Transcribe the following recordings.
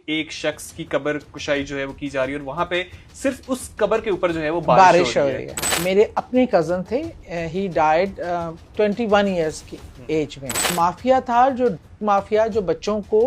एक शख्स की कब्र कुशाई जो है वो की जा रही है और वहां पे सिर्फ उस कब्र के ऊपर जो है वो बारिश हो रही है। मेरे अपने कज़न थे, ही डाइड 21 ईयर्स की एज में। माफिया जो बच्चों को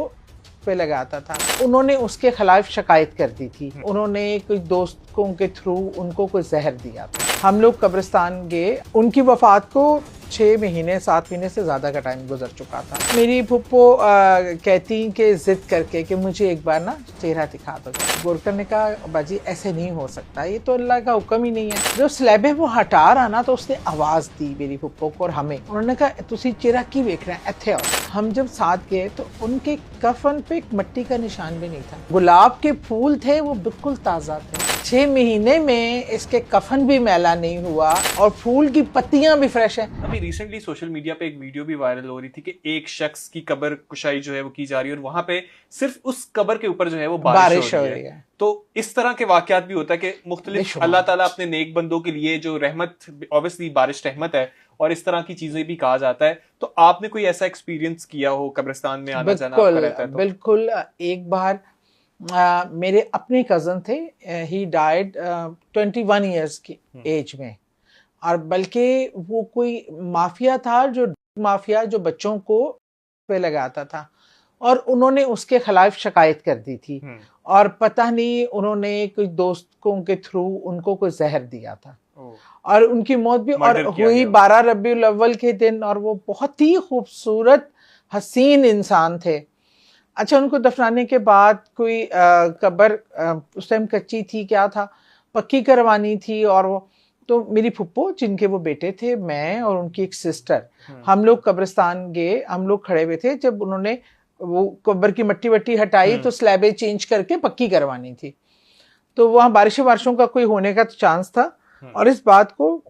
पे लगाता था, उन्होंने उसके खिलाफ शिकायत कर दी थी। उन्होंने कुछ दोस्तों के थ्रू उनको कोई जहर दिया था। हम लोग कब्रिस्तान गए। उनकी वफात को 6 महीने 7 महीने से ज़्यादा का टाइम गुजर चुका था। मेरी फुप्पो कहती कि ज़िद करके कि मुझे एक बार ना चेहरा दिखा दो। गोरकर ने कहा बाजी ऐसे नहीं हो सकता, ये तो अल्लाह का हुक्म ही नहीं है। जो स्लैब है वो हटा रहा ना, तो उसने आवाज़ दी मेरी फुप्पो को और हमें। उन्होंने कहा तुसी चेहरा की वेख रहे हैं, इत्थे आओ। हम जब साथ गए तो उनके कफन पे एक मिट्टी का निशान भी नहीं था। गुलाब के फूल थे, वो बिल्कुल ताज़ा थे। 6 महीने में इसके कफन भी मैला नहीं हुआ और फूल की पत्तियां भी फ्रेश हैं। अभी रिसेंटली सोशल मीडिया पे एक वीडियो भी वायरल हो रही थी कि एक शख्स की कब्र कुशाई जो है वो की जा रही है और वहां पे सिर्फ उस कब्र के ऊपर जो है वो बारिश हो रही है। तो इस तरह के वाकयात भी होता है कि मुख्तलिफ अल्लाह ताला अपने नेक बंदों के लिए जो रहमत, ऑब्वियसली बारिश रहमत है और इस तरह की चीजें भी कहा जाता है। तो आपने कोई ऐसा एक्सपीरियंस किया हो कब्रिस्तान में आना जाना आपका रहता है तो? बिल्कुल। एक बार मेरे अपने कज़न थे, ही डाइड 21 ईयर्स की एज में। और बल्कि वो कोई माफिया जो बच्चों को पे लगाता था और उन्होंने उसके खिलाफ शिकायत कर दी थी। और पता नहीं उन्होंने कुछ दोस्तों के थ्रू उनको कोई जहर दिया था और उनकी मौत भी और हुई 12 रबीउल अव्वल के दिन। और वो बहुत ही खूबसूरत हसीन इंसान थे। अच्छा, उनको दफनाने के बाद कोई कब्र उस टाइम कच्ची थी, क्या था, पक्की करवानी थी। और वो तो मेरी फुप्पो जिनके वो बेटे थे, मैं और उनकी एक सिस्टर, हम लोग कब्रिस्तान गए। हम लोग खड़े हुए थे जब उन्होंने वो कब्र की मट्टी वट्टी हटाई तो स्लैबें चेंज करके पक्की करवानी थी। तो वहाँ बारिशों का कोई होने का तो चांस था। और इस बात को,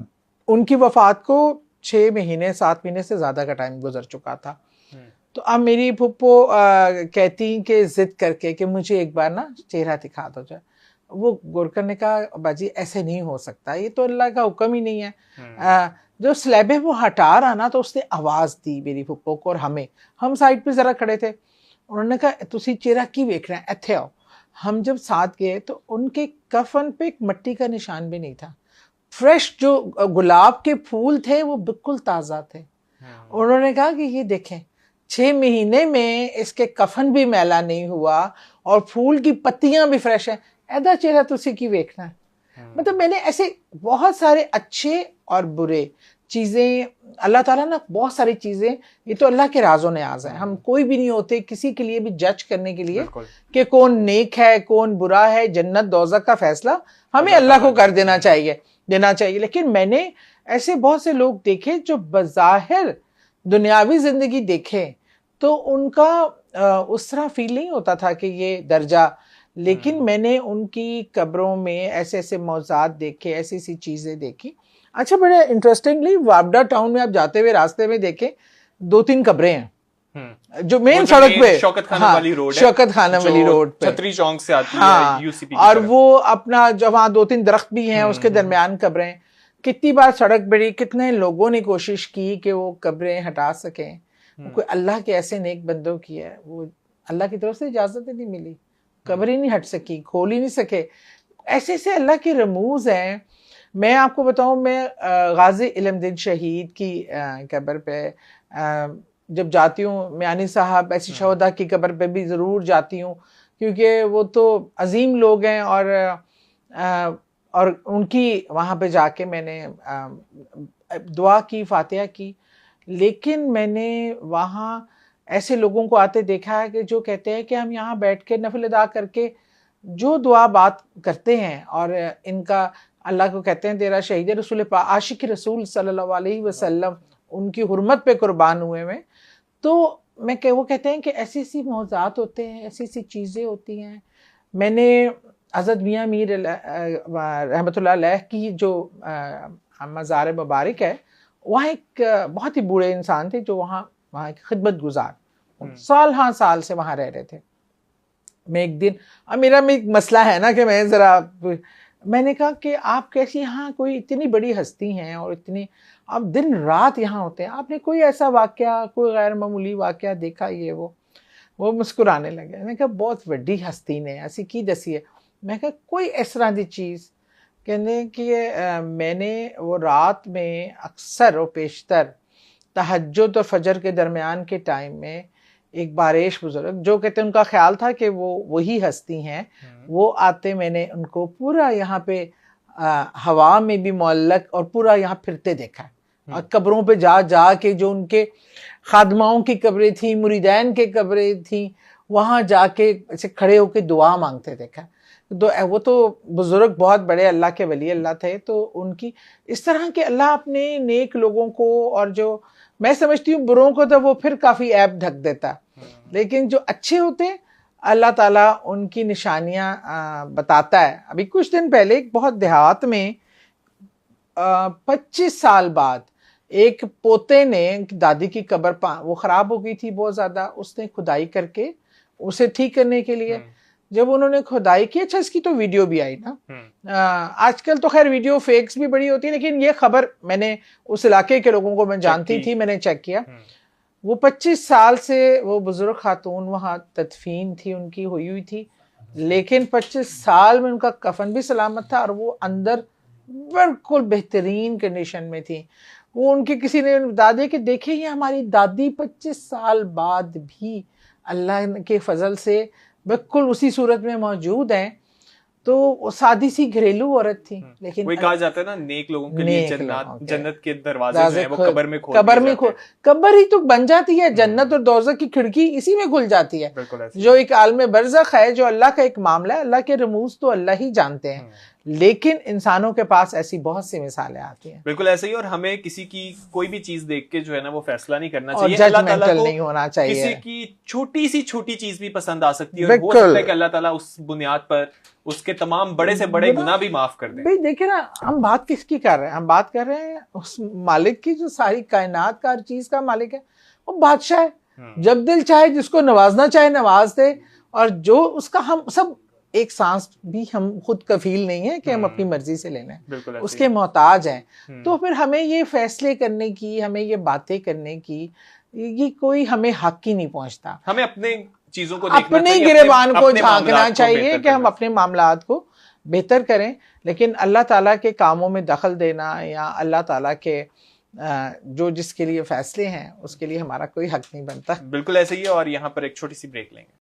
उनकी वफात को 6 महीने 7 महीने से ज़्यादा का टाइम गुजर चुका था। तो अब मेरी फुप्पो कहती कि ज़िद करके कि मुझे एक बार ना चेहरा दिखा दो जाए। वो गोरकर ने कहा बाजी ऐसे नहीं हो सकता, ये तो अल्लाह का हुक्म ही नहीं है। जो स्लैब है वो हटा रहा ना, तो उसने आवाज़ दी मेरी फुप्पो को और हमें। हम साइड पे ज़रा खड़े थे। उन्होंने कहा तुसी चेहरा की वेख रहे हैं, इत्थे आओ। हम जब साथ गए तो उनके कफन पे एक मिट्टी का निशान भी नहीं था। फ्रेश जो गुलाब के फूल थे वो बिल्कुल ताज़ा थे। उन्होंने कहा कि ये देखें, 6 महीने में इसके कफन भी मैला नहीं हुआ और फूल की पत्तियां भी फ्रेश हैं। ऐदा चेहरा तुसी की वेखना है। मतलब मैंने ऐसे बहुत सारे अच्छे और बुरे चीज़ें, अल्लाह ताला ना बहुत सारी चीज़ें, ये तो अल्लाह के राज़ों नेयाज़ है। हम कोई भी नहीं होते किसी के लिए भी जज करने के लिए कि कौन नेक है कौन बुरा है। जन्नत दोज़ख का फैसला हमें अल्लाह को कर देना चाहिए। लेकिन मैंने ऐसे बहुत से लोग देखे जो बज़ाहिर दुनियावी ज़िंदगी देखें तो उनका उस तरह फील नहीं होता था कि ये दर्जा। लेकिन मैंने उनकी कब्रों में ऐसे ऐसे मौज़ात देखे, ऐसी ऐसी चीज़ें देखी। अच्छा, बड़े इंटरेस्टिंगली वापडा टाउन में आप जाते हुए रास्ते में देखें 2-3 कब्रें हैं जो मेन सड़क पे, शौकत खानम वाली रोड पे, छतरी चौक से आती है यूसीपी की और वो अपना जब वहाँ 2-3 दरख्त भी हैं उसके दरमियान कब्रें। कितनी बार सड़क बड़ी, कितने लोगों ने कोशिश की कि वो कब्रें हटा सकें। कोई अल्लाह के ऐसे नेक बंदों की है, वो अल्लाह की तरफ से इजाज़त नहीं मिली, कब्र ही नहीं हट सकी, खोल ही नहीं सके। ऐसे ऐसे अल्लाह के रमूज हैं। मैं आपको बताऊं, मैं गाजी इल्मुद्दीन शहीद की कब्र पे जब जाती हूँ, मियानी साहब ऐसी शहदा की कब्र पे भी ज़रूर जाती हूँ, क्योंकि वो तो अजीम लोग हैं। और उनकी वहाँ पे जाके मैंने दुआ की, फातिहा की। लेकिन मैंने वहाँ ऐसे लोगों को आते देखा है कि जो कहते हैं कि हम यहाँ बैठ के नफल अदा करके जो दुआ बात करते हैं, और इनका अल्लाह को कहते हैं तेरा शहीद रसूल आशिक रसूल सल्लल्लाहु अलैहि वसल्लम, उनकी हुर्मत पे कुर्बान हुए में। तो वो कहते हैं कि ऐसी ऐसी मौज़ात होते हैं, ऐसी ऐसी चीज़ें होती हैं। मैंने हज़रत मियाँ मीर रहमतुल्लाह अलैह की जो मज़ार मुबारक है, वहाँ एक बहुत ही बूढ़े इंसान थे जो वहाँ एक खिदमत गुजार साल से वहाँ रह रहे थे। मैं एक दिन, अब मेरा में एक मसला है ना कि मैंने कहा कि आप कैसी यहाँ कोई इतनी बड़ी हस्ती हैं और इतनी आप दिन रात यहाँ होते हैं, आपने कोई ऐसा वाक़या, कोई गैर मामूली वाक़या देखा ये वो? वो मुस्कुराने लगे। मैंने कहा बहुत वड्डी हस्ती ने ऐसी की दसी है। मैं कहा कोई इस तरह की चीज़ कहने कि मैंने वो रात में अक्सर और पेशतर तहज्जुद और फजर के दरमियान के टाइम में एक बारिश बुजुर्ग जो कहते हैं उनका ख्याल था कि वो वही हस्ती हैं, वो आते मैंने उनको पूरा यहाँ पे हवा में भी मुअल्लक और पूरा यहाँ फिरते देखा है। और कब्रों पे जा जा के जो उनके खादमाओं की कब्रें थी, मुरीदैन के कब्रें थी, वहाँ जाके ऐसे खड़े होके दुआ मांगते देखा। वो तो बुजुर्ग बहुत बड़े अल्लाह के वली अल्लाह थे, तो उनकी इस तरह के अल्लाह अपने नेक लोगों को, और जो मैं समझती हूँ बुरों को तो वो फिर काफ़ी ऐब ढक देता, लेकिन जो अच्छे होते अल्लाह ताला उनकी निशानियाँ बताता है। अभी कुछ दिन पहले एक बहुत देहात में 25 साल बाद एक पोते ने दादी की कब्र वो ख़राब हो गई थी बहुत ज़्यादा, उसने खुदाई करके उसे ठीक करने के लिए जब उन्होंने खुदाई की, अच्छा इसकी तो वीडियो भी आई ना, आजकल तो खैर वीडियो फेक्स भी बड़ी होती है, लेकिन ये खबर मैंने उस इलाके के लोगों को मैं जानती थी, मैंने चेक किया। वो 25 साल से वो बुजुर्ग खातून वहाँ तदफीन थी, उनकी हुई थी, लेकिन 25 साल में उनका कफन भी सलामत था और वो अंदर बिल्कुल बेहतरीन कंडीशन में थी। वो उनके किसी ने बता दिया कि देखिए ये हमारी दादी 25 साल बाद भी अल्लाह के फजल से बिल्कुल उसी सूरत में मौजूद हैं। तो सादी सी घरेलू औरत थी, लेकिन वही कहा जाता है ना, नेक लोगों के लिए जन्नत के दरवाजे जो है वो कब्र में कब्र ही तो बन जाती है, जन्नत और दोज़ख की खिड़की इसी में खुल जाती है। जो एक आलम बरज़ख है, जो अल्लाह का एक मामला है, अल्लाह के रमूज तो अल्लाह ही जानते हैं, लेकिन इंसानों के पास ऐसी बहुत सी मिसालें आती हैं। बिल्कुल ऐसे ही, और हमें किसी की कोई भी चीज देख के जो है ना वो फैसला नहीं करना चाहिए, अल्लाह ताला को नहीं होना चाहिए। किसी की छोटी चीज भी पसंद आ सकती है, और हो सकता है कि अल्लाह ताला उस बुनियाद पर उसके तमाम बड़े से बड़े गुनाह भी माफ कर दे। भाई देखिए ना, हम बात किसकी कर रहे हैं? हम बात कर रहे हैं उस मालिक की जो सारी कायनात का हर चीज का मालिक है, वो बादशाह है। जब दिल चाहे जिसको नवाजना चाहे नवाज दे, और जो उसका हम सब एक सांस भी हम खुद कफील नहीं है कि हम अपनी मर्जी से ले लें, उसके मोहताज हैं। तो फिर हमें ये फैसले करने की, हमें ये बातें करने की, ये कोई हमें हक ही नहीं पहुंचता। हमें अपने चीजों को अपने गिरेबान को झांकना चाहिए कि हम अपने मामलात को बेहतर करें, लेकिन अल्लाह ताला के कामों में दखल देना या अल्लाह ताला के जो जिसके लिए फैसले हैं उसके लिए हमारा कोई हक नहीं बनता। बिल्कुल ऐसे ही है, और यहाँ पर एक छोटी सी ब्रेक लेंगे।